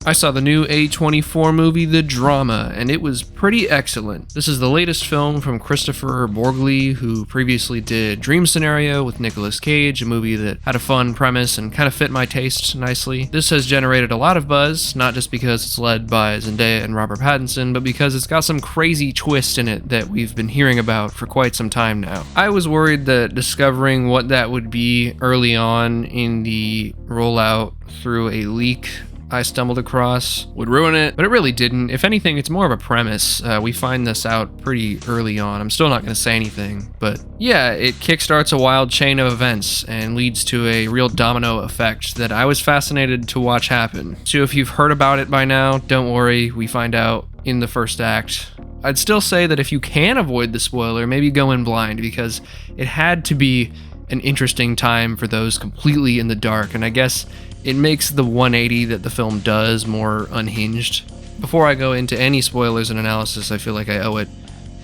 I saw the new A24 movie, The Drama, and it was pretty excellent. This is the latest film from Christopher Borgli, who previously did Dream Scenario with Nicolas Cage, a movie that had a fun premise and kind of fit my taste nicely. This has generated a lot of buzz, not just because it's led by Zendaya and Robert Pattinson, but because it's got some crazy twist in it that we've been hearing about for quite some time now. I was worried that discovering what that would be early on in the rollout through a leak I stumbled across would ruin it, but it really didn't. If anything, it's more of a premise. We find this out pretty early on. I'm still not going to say anything, but yeah, it kickstarts a wild chain of events and leads to a real domino effect that I was fascinated to watch happen. So if you've heard about it by now, don't worry, we find out in the first act. I'd still say that if you can avoid the spoiler, maybe go in blind, because it had to be an interesting time for those completely in the dark, and I guess it makes the 180 that the film does more unhinged. Before I go into any spoilers and analysis, I feel like I owe it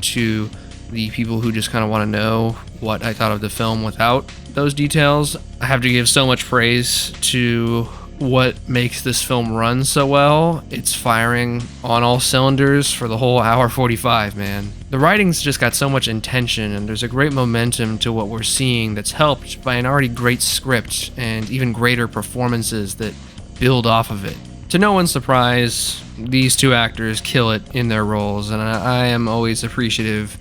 to the people who just kind of want to know what I thought of the film without those details. I have to give so much praise to what makes this film run so well. It's firing on all cylinders for the whole hour 45, man. The writing's just got so much intention, and there's a great momentum to what we're seeing that's helped by an already great script and even greater performances that build off of it. To no one's surprise, these two actors kill it in their roles, and I am always appreciative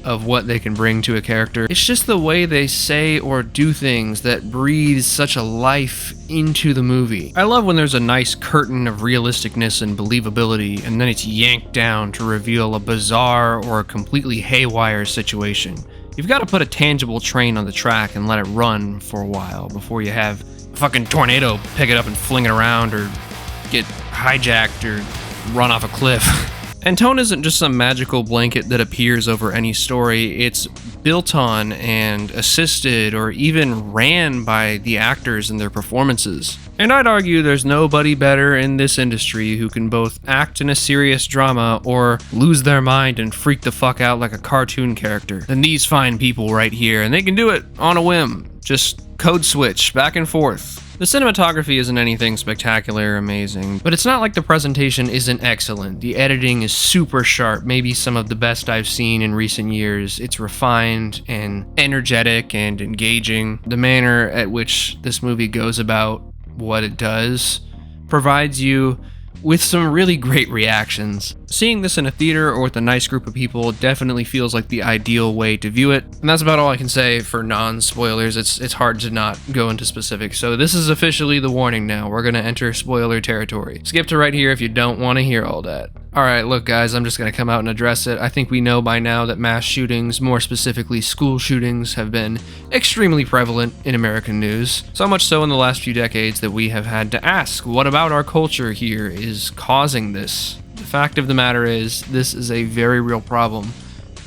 of what they can bring to a character. It's just the way they say or do things that breathes such a life into the movie. I love when there's a nice curtain of realisticness and believability, and then it's yanked down to reveal a bizarre or a completely haywire situation. You've got to put a tangible train on the track and let it run for a while before you have a fucking tornado pick it up and fling it around, or get hijacked, or run off a cliff. And tone isn't just some magical blanket that appears over any story. It's built on and assisted or even ran by the actors and their performances. And I'd argue there's nobody better in this industry who can both act in a serious drama or lose their mind and freak the fuck out like a cartoon character than these fine people right here. And they can do it on a whim. Just code switch back and forth. The cinematography isn't anything spectacular or amazing, but it's not like the presentation isn't excellent. The editing is super sharp, maybe some of the best I've seen in recent years. It's refined and energetic and engaging. The manner at which this movie goes about what it does provides you with some really great reactions. Seeing this in a theater or with a nice group of people definitely feels like the ideal way to view it. And that's about all I can say for non-spoilers. It's hard to not go into specifics. So this is officially the warning now. We're going to enter spoiler territory. Skip to right here if you don't want to hear all that. Alright, look guys, I'm just going to come out and address it. I think we know by now that mass shootings, more specifically school shootings, have been extremely prevalent in American news. So much so in the last few decades that we have had to ask, what about our culture here is causing this? The fact of the matter is, this is a very real problem,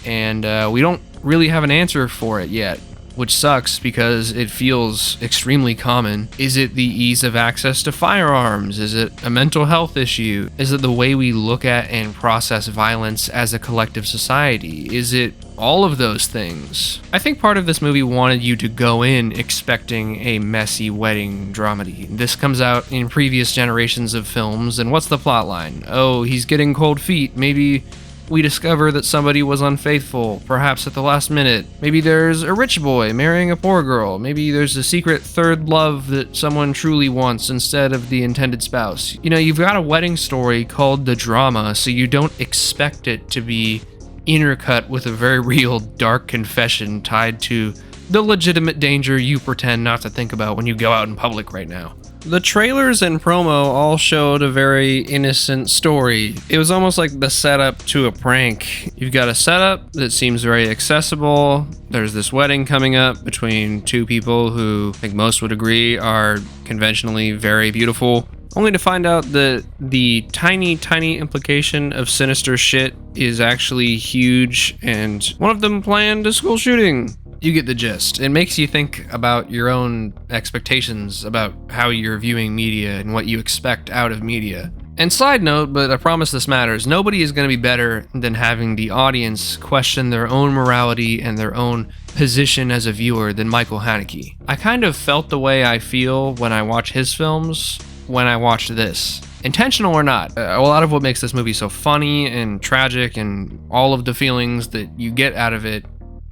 and we don't really have an answer for it yet, which sucks because it feels extremely common. Is it the ease of access to firearms? Is it a mental health issue? Is it the way we look at and process violence as a collective society? Is it all of those things? I think part of this movie wanted you to go in expecting a messy wedding dramedy. This comes out in previous generations of films, and what's the plot line? Oh, he's getting cold feet. Maybe we discover that somebody was unfaithful, perhaps at the last minute. Maybe there's a rich boy marrying a poor girl. Maybe there's a secret third love that someone truly wants instead of the intended spouse. You know, you've got a wedding story called The Drama, so you don't expect it to be intercut with a very real dark confession tied to the legitimate danger you pretend not to think about when you go out in public right now. The trailers and promo all showed a very innocent story. It was almost like the setup to a prank. You've got a setup that seems very accessible. There's this wedding coming up between two people who I think most would agree are conventionally very beautiful, only to find out that the tiny implication of sinister shit is actually huge, and one of them planned a school shooting. You get the gist. It makes you think about your own expectations about how you're viewing media and what you expect out of media. And side note, but I promise this matters, nobody is going to be better than having the audience question their own morality and their own position as a viewer than Michael Haneke. I kind of felt the way I feel when I watch his films when I watched this. intentional or not. A lot of what makes this movie so funny and tragic and all of the feelings that you get out of it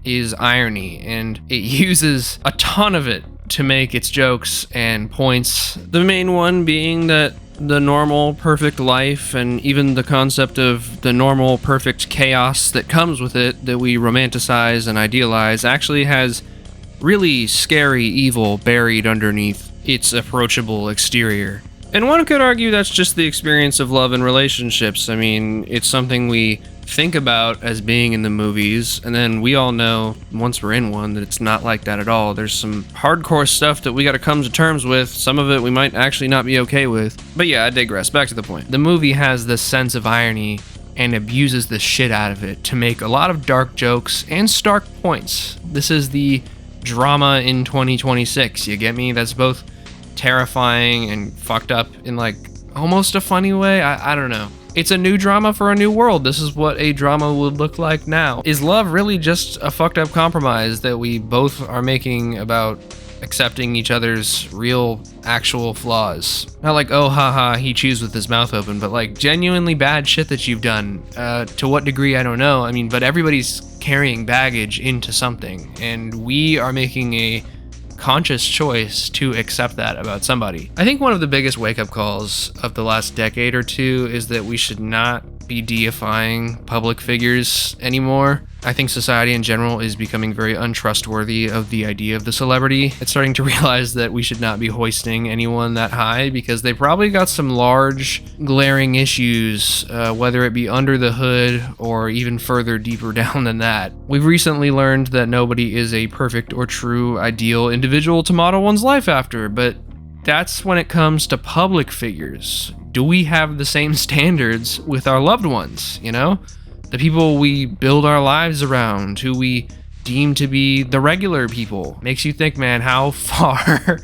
is irony, and it uses a ton of it to make its jokes and points. The main one being that the normal perfect life and even the concept of the normal perfect chaos that comes with it that we romanticize and idealize actually has really scary evil buried underneath its approachable exterior. And one could argue that's just the experience of love and relationships. I mean, it's something we think about as being in the movies, and then we all know, once we're in one, that it's not like that at all. There's some hardcore stuff that we gotta come to terms with. Some of it we might actually not be okay with. But yeah, I digress. Back to the point. The movie has this sense of irony and abuses the shit out of it to make a lot of dark jokes and stark points. This is the drama in 2026, you get me? That's both terrifying and fucked up in like almost a funny way. I don't know. It's a new drama for a new world. This is what a drama would look like now. Is love really just a fucked up compromise that we both are making about accepting each other's real, actual flaws? Not like, oh, haha, he chews with his mouth open, but like genuinely bad shit that you've done. To what degree, I don't know. I mean, but everybody's carrying baggage into something, and we are making a conscious choice to accept that about somebody. I think one of the biggest wake-up calls of the last decade or two is that we should not be deifying public figures anymore. I think society in general is becoming very untrustworthy of the idea of the celebrity. It's starting to realize that we should not be hoisting anyone that high because they probably got some large, glaring issues, whether it be under the hood or even further deeper down than that. We've recently learned that nobody is a perfect or true ideal individual to model one's life after, but that's when it comes to public figures. Do we have the same standards with our loved ones, you know? The people we build our lives around, who we deem to be the regular people. Makes you think, man, how far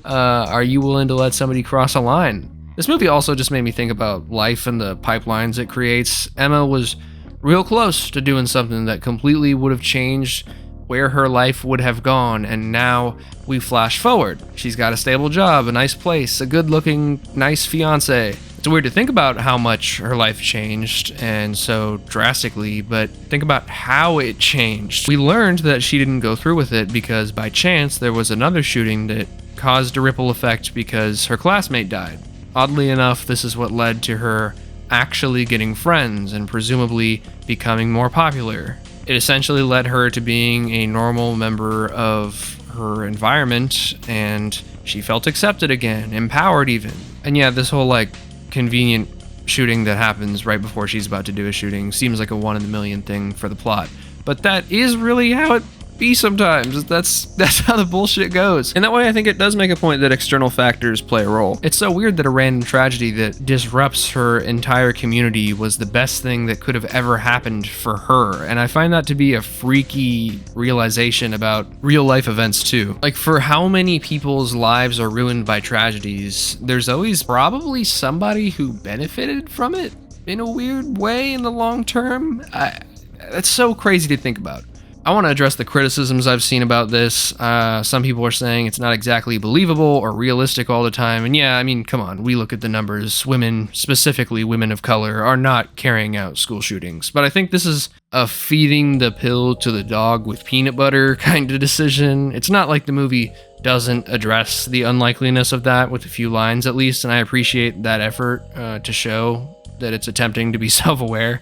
are you willing to let somebody cross a line? This movie also just made me think about life and the pipelines it creates. Emma was real close to doing something that completely would have changed where her life would have gone, and now we flash forward. She's got a stable job, a nice place, a good-looking, nice fiance. It's weird to think about how much her life changed and so drastically, but think about how it changed. We learned that she didn't go through with it because by chance there was another shooting that caused a ripple effect because her classmate died. Oddly enough, this is what led to her actually getting friends and presumably becoming more popular. It essentially led her to being a normal member of her environment, and she felt accepted again, empowered even. And yeah, this whole like convenient shooting that happens right before she's about to do a shooting seems like a one in a million thing for the plot, but that is really how it be sometimes. That's how the bullshit goes. And that way I think it does make a point that external factors play a role. It's so weird that a random tragedy that disrupts her entire community was the best thing that could have ever happened for her, and I find that to be a freaky realization about real life events too. Like, for how many people's lives are ruined by tragedies, there's always probably somebody who benefited from it in a weird way in the long term. That's so crazy to think about. I want to address the criticisms I've seen about this. Some people are saying it's not exactly believable or realistic all the time. And yeah, I mean, come on, we look at the numbers. Women, specifically women of color, are not carrying out school shootings. But I think this is a feeding the pill to the dog with peanut butter kind of decision. It's not like the movie doesn't address the unlikeliness of that with a few lines at least. And I appreciate that effort to show that it's attempting to be self-aware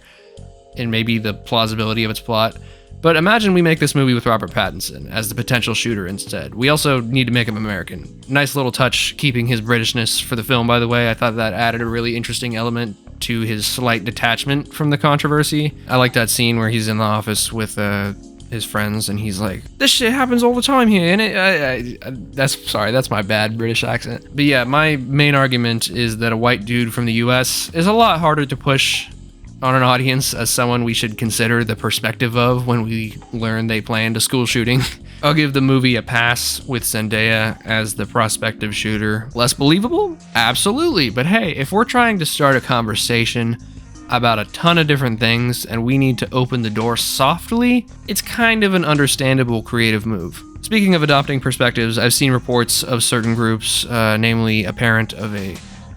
and maybe the plausibility of its plot. But imagine we make this movie with Robert Pattinson as the potential shooter instead. We also need to make him American. Nice little touch keeping his Britishness for the film, by the way. I thought that added a really interesting element to his slight detachment from the controversy. I like that scene where he's in the office with his friends and he's like, this shit happens all the time here, and that's my bad British accent. But yeah, my main argument is that a white dude from the US is a lot harder to push on an audience as someone we should consider the perspective of when we learn they planned a school shooting. I'll give the movie a pass with Zendaya as the prospective shooter. Less believable? Absolutely. But hey, if we're trying to start a conversation about a ton of different things and we need to open the door softly, it's kind of an understandable creative move. Speaking of adopting perspectives, I've seen reports of certain groups, namely a parent of a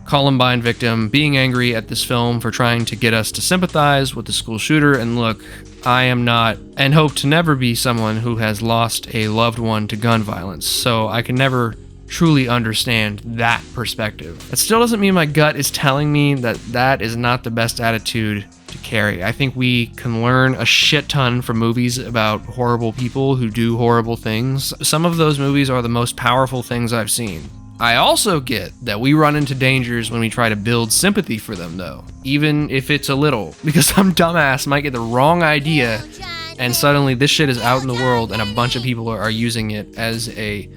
Columbine victim being angry at this film for trying to get us to sympathize with the school shooter. And look, I am not and hope to never be someone who has lost a loved one to gun violence, so I can never truly understand that perspective. That still doesn't mean my gut is telling me that that is not the best attitude to carry. I think we can learn a shit ton from movies about horrible people who do horrible things. Some of those movies are the most powerful things I've seen. I also get that we run into dangers when we try to build sympathy for them, though, even if it's a little, because some dumbass might get the wrong idea and suddenly this shit is out in the world and a bunch of people are using it as a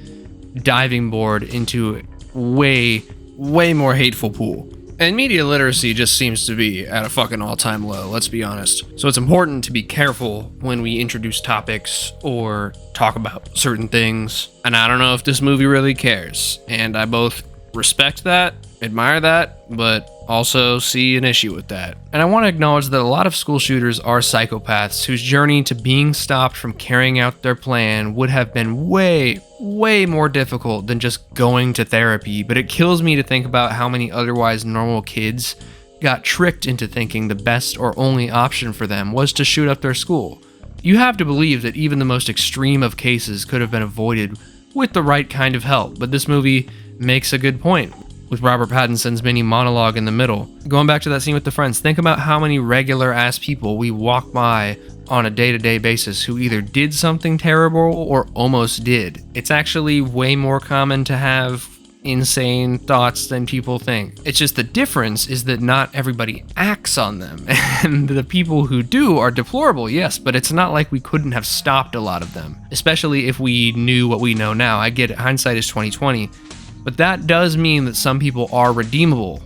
diving board into way more hateful pool. And media literacy just seems to be at a fucking all-time low, let's be honest. So it's important to be careful when we introduce topics or talk about certain things. And I don't know if this movie really cares. And I both respect that, admire that, but also see an issue with that. And I want to acknowledge that a lot of school shooters are psychopaths whose journey to being stopped from carrying out their plan would have been way more difficult than just going to therapy. But it kills me to think about how many otherwise normal kids got tricked into thinking the best or only option for them was to shoot up their school. You have to believe that even the most extreme of cases could have been avoided with the right kind of help, but this movie makes a good point with Robert Pattinson's mini monologue in the middle. Going back to that scene with the friends, think about how many regular ass people we walk by on a day-to-day basis who either did something terrible or almost did. It's actually way more common to have insane thoughts than people think. It's just the difference is that not everybody acts on them, and the people who do are deplorable, yes, but it's not like we couldn't have stopped a lot of them, especially if we knew what we know now. I get it, hindsight is 2020, but that does mean that some people are redeemable.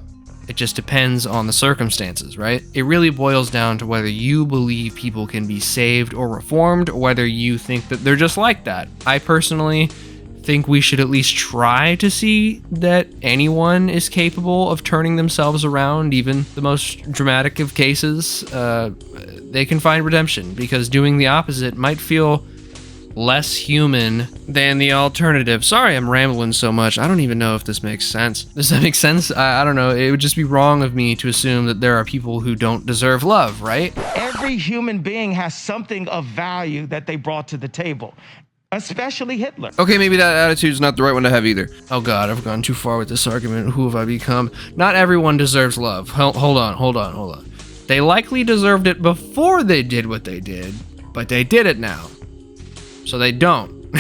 It just depends on the circumstances, right? It really boils down to whether you believe people can be saved or reformed, or whether you think that they're just like that. I personally think we should at least try to see that anyone is capable of turning themselves around, even the most dramatic of cases. They can find redemption, because doing the opposite might feel less human than the alternative. Sorry, I'm rambling so much. I don't even know if this makes sense. Does that make sense? I don't know. It would just be wrong of me to assume that there are people who don't deserve love, right? Every human being has something of value that they brought to the table, especially Hitler. Okay, maybe that attitude's not the right one to have either. Oh god, I've gone too far with this argument. Who have I become? Not everyone deserves love. Hold on. They likely deserved it before they did what they did, but they did it now. So they don't.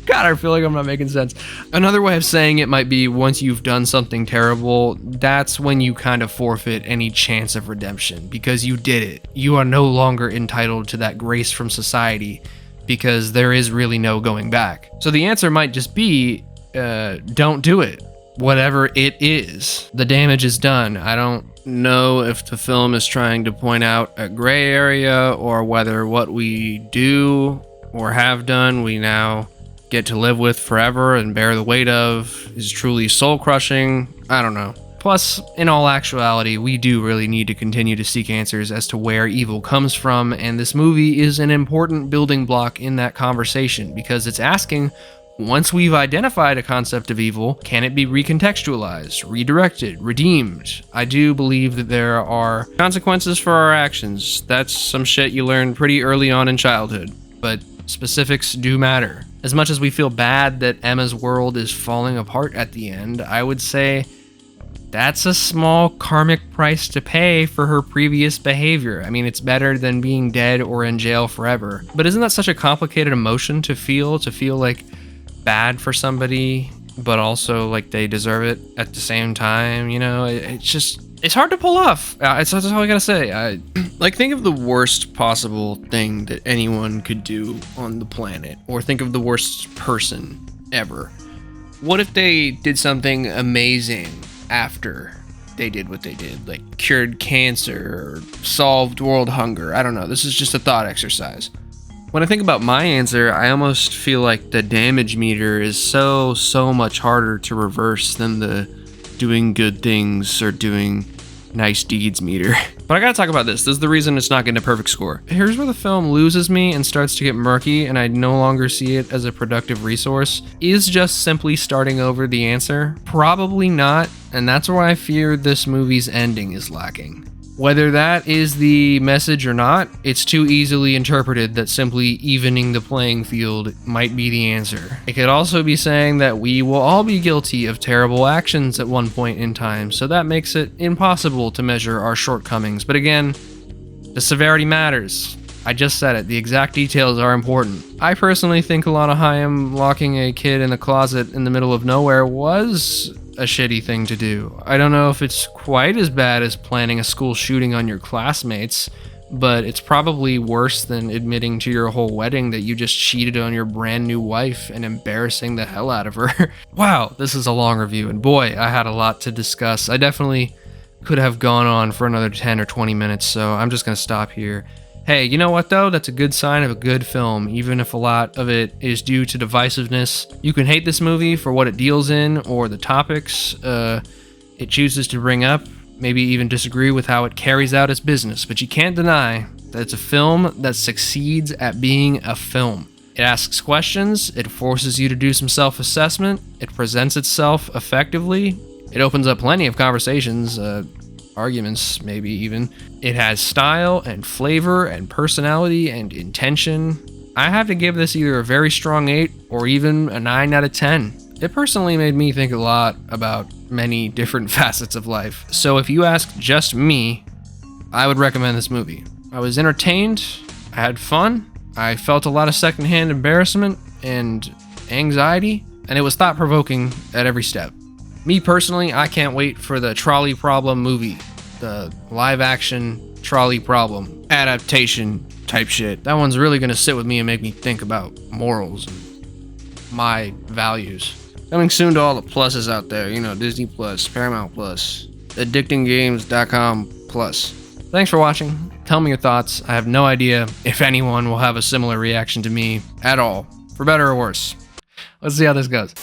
God, I feel like I'm not making sense. Another way of saying it might be once you've done something terrible, that's when you kind of forfeit any chance of redemption, because you did it. You are no longer entitled to that grace from society, because there is really no going back. So the answer might just be, don't do it. Whatever it is. The damage is done. I don't know if the film is trying to point out a gray area, or whether what we do or have done we now get to live with forever and bear the weight of is truly soul-crushing. I don't know. Plus, in all actuality, we do really need to continue to seek answers as to where evil comes from, and this movie is an important building block in that conversation, because it's asking, once we've identified a concept of evil, can it be recontextualized, redirected, redeemed? I do believe that there are consequences for our actions. That's some shit you learn pretty early on in childhood, but specifics do matter. As much as we feel bad that Emma's world is falling apart at the end, I would say that's a small karmic price to pay for her previous behavior. I mean, it's better than being dead or in jail forever. But isn't that such a complicated emotion to feel like bad for somebody, but also like they deserve it at the same time? You know, it's hard to pull off. That's all I gotta say. Like, think of the worst possible thing that anyone could do on the planet, or think of the worst person ever. What if they did something amazing after they did what they did, like cured cancer or solved world hunger? I don't know. This is just a thought exercise. When I think about my answer, I almost feel like the damage meter is so much harder to reverse than the doing good things or doing nice deeds meter. But I gotta talk about this. This is the reason it's not getting a perfect score. Here's where the film loses me and starts to get murky, and I no longer see it as a productive resource. Is just simply starting over the answer? Probably not, and that's where I fear this movie's ending is lacking. Whether that is the message or not, it's too easily interpreted that simply evening the playing field might be the answer. It could also be saying that we will all be guilty of terrible actions at one point in time, so that makes it impossible to measure our shortcomings. But again, the severity matters. I just said it, the exact details are important. I personally think Alana Hayim locking a kid in the closet in the middle of nowhere was a shitty thing to do. I don't know if it's quite as bad as planning a school shooting on your classmates, but it's probably worse than admitting to your whole wedding that you just cheated on your brand new wife and embarrassing the hell out of her. Wow, this is a long review, and boy, I had a lot to discuss. I definitely could have gone on for another 10 or 20 minutes, so I'm just gonna stop here. Hey, you know what though? That's a good sign of a good film, even if a lot of it is due to divisiveness. You can hate this movie for what it deals in or the topics it chooses to bring up, maybe even disagree with how it carries out its business, but you can't deny that it's a film that succeeds at being a film. It asks questions, it forces you to do some self-assessment, it presents itself effectively, it opens up plenty of conversations, arguments maybe even. It has style and flavor and personality and intention. I have to give this either a very strong 8 or even a 9 out of 10. It personally made me think a lot about many different facets of life. So if you ask just me, I would recommend this movie. I was entertained, I had fun, I felt a lot of secondhand embarrassment and anxiety, and it was thought-provoking at every step. Me personally, I can't wait for the Trolley Problem movie. The live-action Trolley Problem adaptation type shit. That one's really gonna sit with me and make me think about morals and my values. Coming soon to all the pluses out there. You know, Disney Plus, Paramount Plus, addictinggames.com Plus. Thanks for watching. Tell me your thoughts. I have no idea if anyone will have a similar reaction to me at all, for better or worse. Let's see how this goes.